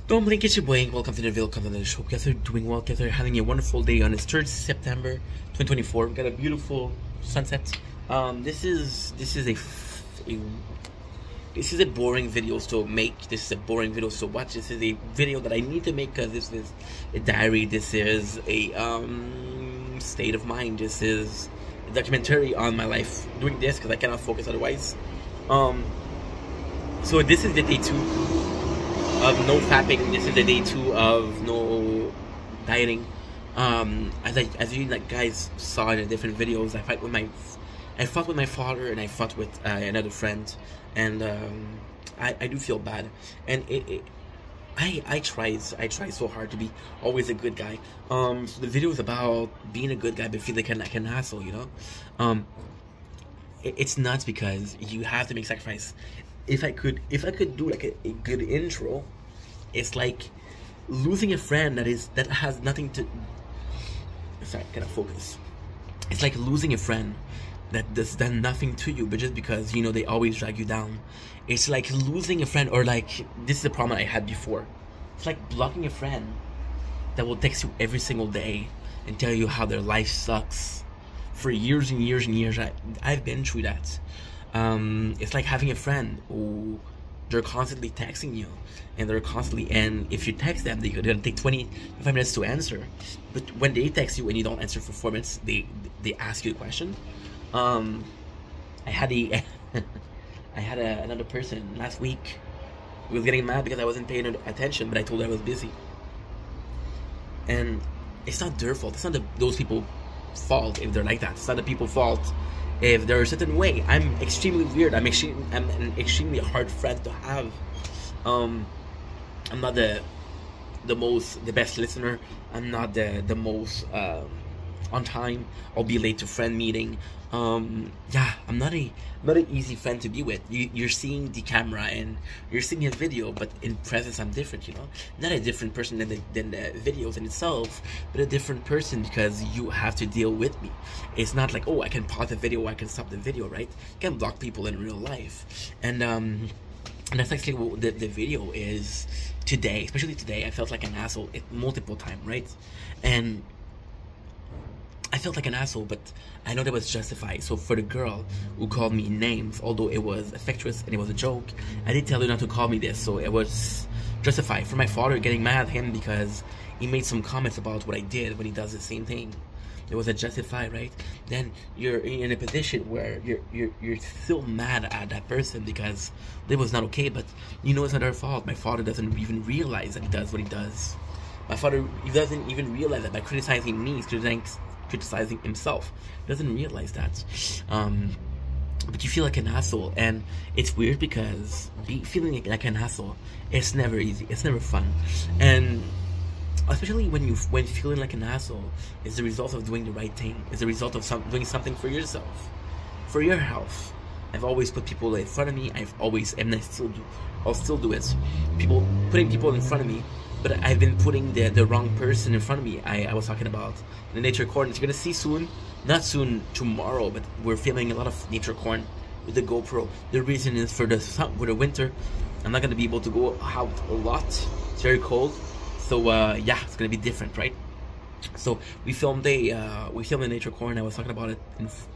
Don't blink, it's your boy. Welcome to the video, welcome to the show. Guys are doing well, guys are having a wonderful day on this 3rd September 2024. We've got a beautiful sunset. This is a boring video to make. This is a boring video to watch. This is a video that I need to make because this is a diary. This is a state of mind. This is a documentary on my life. Doing this because I cannot focus otherwise. So this is the day 2 of no fapping. This is the day 2 of no dieting. As you guys saw in the different videos, I fought with my father and I fought with another friend, and I do feel bad, and I try so hard to be always a good guy. So the video is about being a good guy but feel like an asshole, you know. It's nuts because you have to make sacrifice. If I could do like a good intro, it's like losing a friend that has nothing to. Sorry, can I focus? It's like losing a friend that does done nothing to you, but just because you know they always drag you down. It's like losing a friend, or like this is a problem I had before. It's like blocking a friend that will text you every single day and tell you how their life sucks for years and years and years. I've been through that. It's like having a friend who they're constantly texting you, and and if you text them, they're gonna take 25 minutes to answer. But when they text you and you don't answer for 4 minutes, they ask you a question. I had another person last week who was getting mad because I wasn't paying attention, but I told her I was busy. And it's not their fault. It's not those people's fault if they're like that. It's not the people's fault if they're a certain way. I'm extremely weird. I'm an extremely hard friend to have. I'm not the best listener. I'm not the most on time. I'll be late to friend meeting. Yeah, I'm not an easy friend to be with. You're seeing the camera and you're seeing a video, but in presence I'm different, you know. Not a different person than the videos in itself, but a different person because you have to deal with me. It's not like, oh, I can pause the video or I can stop the video, right? You can block people in real life, and that's actually what the video is today. Especially today, I felt like an asshole multiple times, right? And I felt like an asshole, but I know that was justified. So for the girl who called me names, although it was affectuous and it was a joke, I did tell her not to call me this, so it was justified. For my father getting mad at him because he made some comments about what I did when he does the same thing, it was a justified, right? Then you're in a position where you're still mad at that person because it was not okay, but you know it's not her fault. My father doesn't even realize that he does what he does. My father, he doesn't even realize that by criticizing me, he's criticizing himself. He doesn't realize that. But you feel like an asshole, and it's weird because feeling like an asshole, it's never easy. It's never fun, and especially when feeling like an asshole is the result of doing the right thing. It's the result of doing something for yourself, for your health. I've always put people in front of me. And I still do. I'll still do it. Putting people in front of me. But I've been putting the wrong person in front of me. I was talking about the nature corn that you're gonna see soon. Not soon, tomorrow, but we're filming a lot of nature corn with the GoPro. The reason is for the winter, I'm not gonna be able to go out a lot. It's very cold, so yeah, it's gonna be different, right? So we filmed the nature corn. I was talking about it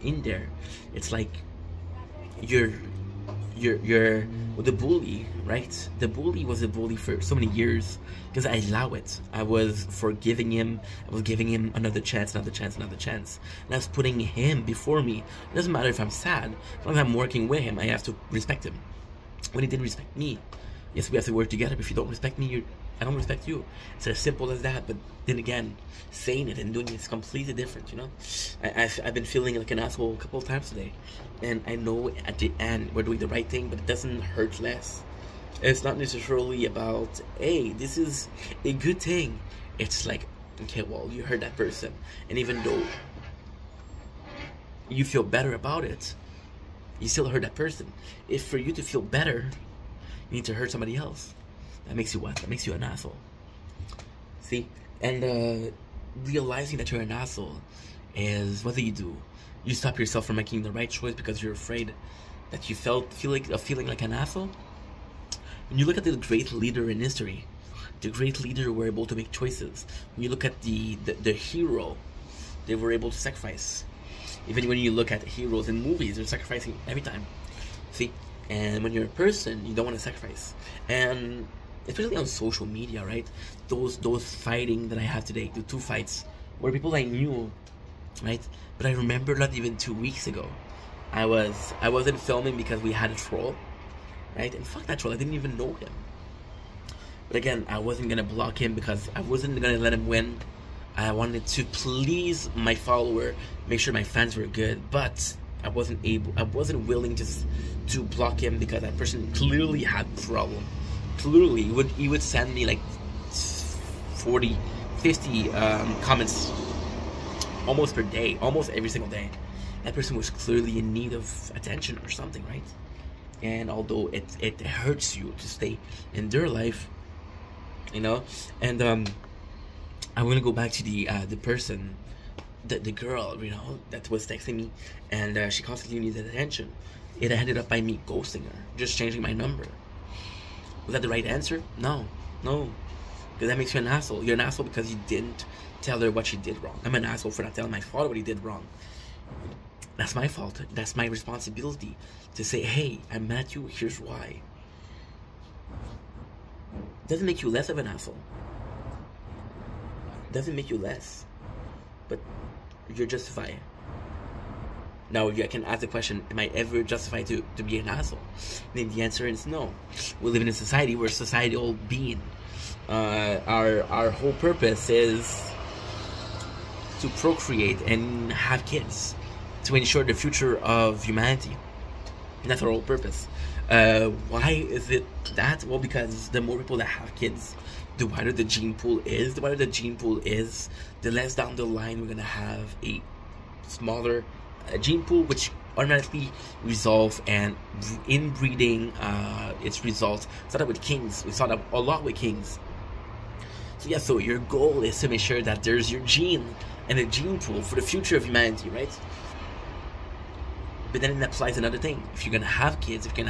in there. It's like you're the bully, right? The bully was a bully for so many years because I allow it. I was forgiving him. I was giving him another chance, another chance, another chance. And I was putting him before me. It doesn't matter if I'm sad. As long as I'm working with him, I have to respect him. When he didn't respect me, yes, we have to work together. But if you don't respect me, I don't respect you. It's as simple as that. But then again, saying it and doing it is completely different, you know? I've been feeling like an asshole a couple of times today. And I know at the end we're doing the right thing, but it doesn't hurt less. It's not necessarily about, hey, this is a good thing. It's like, okay, well, you hurt that person. And even though you feel better about it, you still hurt that person. If for you to feel better, you need to hurt somebody else. That makes you what? That makes you an asshole. See? And realizing that you're an asshole is, what do? You stop yourself from making the right choice because you're afraid that you feeling like an asshole. When you look at the great leader in history, The great leader were able to make choices. When you look at the hero, they were able to sacrifice. Even when you look at heroes in movies, they're sacrificing every time. See? And when you're a person, you don't want to sacrifice. And especially on social media, right? Those fighting that I have today, the 2 fights, were people I knew, right? But I remember not even 2 weeks ago, I wasn't filming because we had a troll, right? And fuck that troll, I didn't even know him. But again, I wasn't gonna block him because I wasn't gonna let him win. I wanted to please my follower, make sure my fans were good, but I wasn't willing to block him because that person clearly had problem. Clearly, he would send me like 40, 50 comments almost per day, almost every single day. That person was clearly in need of attention or something, right? And although it hurts you to stay in their life, you know, and I'm gonna go back to the person, the girl, you know, that was texting me, and she constantly needed attention. It ended up by me ghosting her, just changing my number. Was that the right answer? No, because that makes you an asshole. You're an asshole because you didn't tell her what she did wrong. I'm an asshole for not telling my father what he did wrong. That's my fault. That's my responsibility to say, hey, I'm mad at you, here's why. Doesn't make you less of an asshole. Doesn't make you less. But you're justified. Now I can ask the question, am I ever justified to be an asshole? And the answer is no. We live in a society, we're a societal being. Our whole purpose is to procreate and have kids, to ensure the future of humanity. And that's our whole purpose. Why is it that? Well, because the more people that have kids, the wider the gene pool is. The wider the gene pool is, the less down the line we're gonna have a smaller gene pool, which automatically resolve and inbreeding its results. We saw that with kings. We saw that a lot with kings. So yeah, so your goal is to make sure that there's your gene and a gene pool for the future of humanity, right? But then it applies another thing. If you're gonna have kids, if you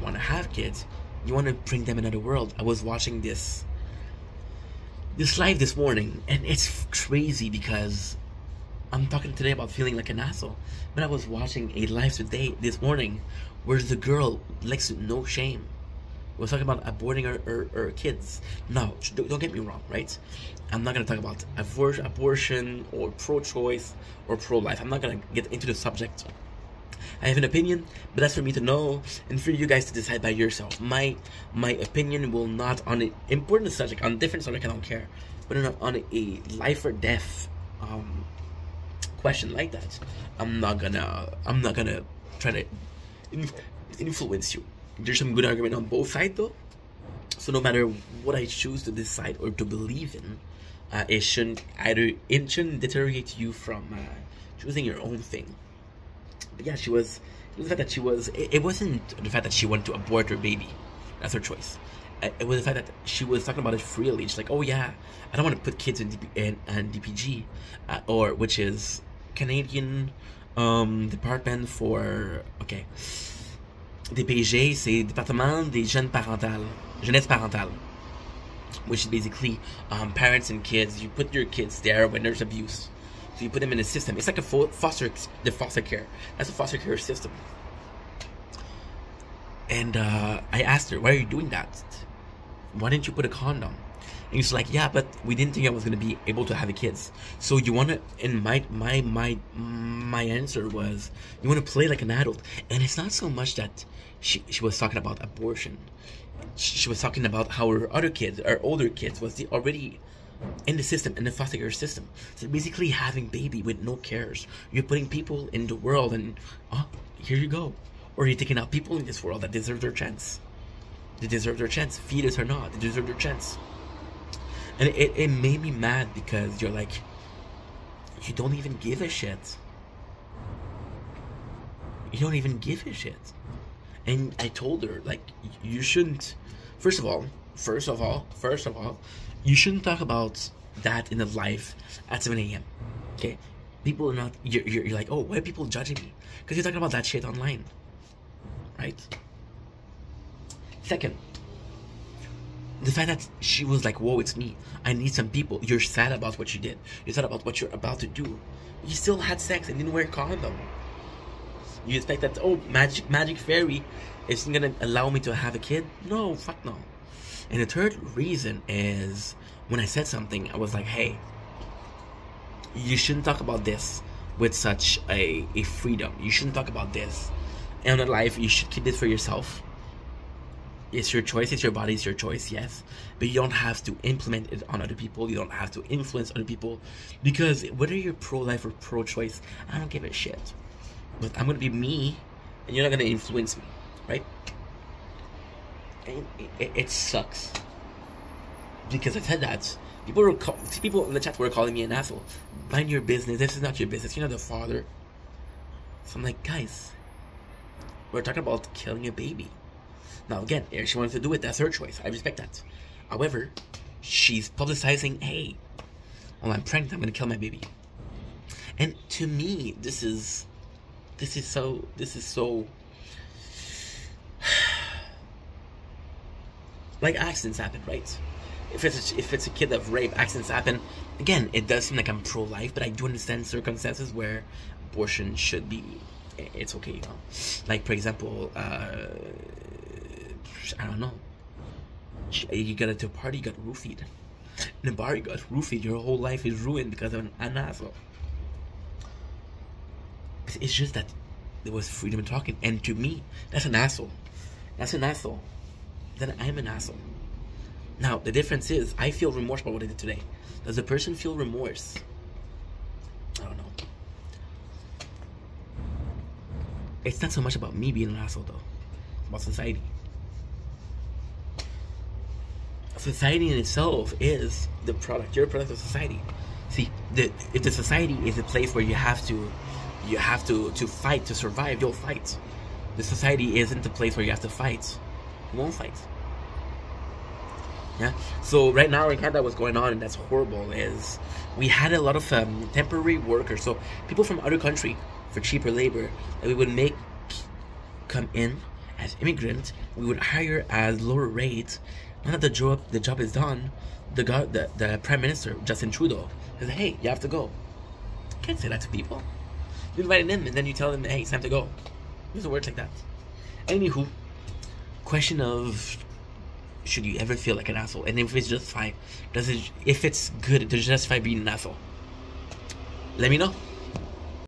want to have kids, you want to bring them another world. I was watching this live this morning, and it's crazy because I'm talking today about feeling like an asshole, but I was watching a live this morning where the girl likes no shame was talking about aborting her kids. No, don't get me wrong, right? I'm not gonna talk about abortion or pro-choice or pro-life. I'm not gonna get into the subject. I have an opinion, but that's for me to know and for you guys to decide by yourself. My opinion will not on an important subject, on a different subject, I don't care, but on a life or death question like that, I'm not gonna try to influence you. There's some good argument on both sides though, so no matter what I choose to decide or to believe in, it shouldn't deteriorate you from choosing your own thing. But yeah, it was the fact that it wasn't the fact that she wanted to abort her baby. That's her choice. It was the fact that she was talking about it freely. She's like, oh yeah, I don't want to put kids in DPG, or which is Canadian Department for, okay, DPG, c'est Département des Jeunes Parentales, Jeunesse Parentale, which is basically parents and kids. You put your kids there when there's abuse. So you put them in a system. It's like the foster care. That's a foster care system. And I asked her, why are you doing that? Why didn't you put a condom? And she's like, yeah, but we didn't think I was gonna be able to have kids. So you wanna, and my answer was, you wanna play like an adult. And it's not so much that she was talking about abortion. She was talking about how her other kids, her older kids, was already in the system, in the foster care system. So basically having baby with no cares. You're putting people in the world and, oh, here you go. Or you're taking out people in this world that deserve their chance. They deserve their chance, fetus or not, they deserve their chance. And it made me mad because you're like, you don't even give a shit. You don't even give a shit. And I told her, like, you shouldn't, first of all, you shouldn't talk about that in the live at 7 a.m. Okay? People are not, you're like, oh, why are people judging me? Because you're talking about that shit online. Right? Second, The fact that she was like, whoa, it's me, I need some people. You're sad about what you did, you're sad about what you're about to do. You still had sex and didn't wear a condom. You expect that, oh, magic fairy isn't gonna allow me to have a kid? No, fuck no. And the third reason is, when I said something, I was like, hey, you shouldn't talk about this with such a freedom. You shouldn't talk about this in life. You should keep this for yourself. It's your choice, it's your body, it's your choice, yes. But you don't have to implement it on other people. You don't have to influence other people. Because whether you're pro-life or pro-choice, I don't give a shit. But I'm gonna be me, and you're not gonna influence me, right? And it sucks. Because I said that. People in the chat were calling me an asshole. Mind your business, this is not your business, you're not the father. So I'm like, guys, we're talking about killing a baby. Now again, if she wants to do it, that's her choice. I respect that. However, she's publicizing, hey, well, I'm pregnant, I'm gonna kill my baby. And to me, this is so like, accidents happen, right? If it's a kid of rape, accidents happen. Again, it does seem like I'm pro-life, but I do understand circumstances where abortion should be, it's okay, you know. Like, for example, I don't know, you got into a party, you got roofied. In a bar, you got roofied. Your whole life is ruined because of an asshole. It's just that there was freedom in talking, and to me, that's an asshole. That's an asshole. Then I'm an asshole. Now, the difference is, I feel remorse about what I did today. Does the person feel remorse? I don't know. It's not so much about me being an asshole, though. It's about society. Society in itself is the product. You're a product of society. See, if the society is a place where you have to fight to survive, you'll fight. The society isn't a place where you have to fight. You won't fight. Yeah. So right now in Canada, what's going on, and that's horrible, is we had a lot of temporary workers. So people from other country for cheaper labor that we would make come in as immigrants. We would hire at lower rates. Now that the job is done, the Prime Minister Justin Trudeau says, "Hey, you have to go." You can't say that to people. You invite them, and then you tell them, "Hey, it's time to go." Use the words like that. Anywho, question of, should you ever feel like an asshole? And if it's justified, if it's good to justify being an asshole? Let me know.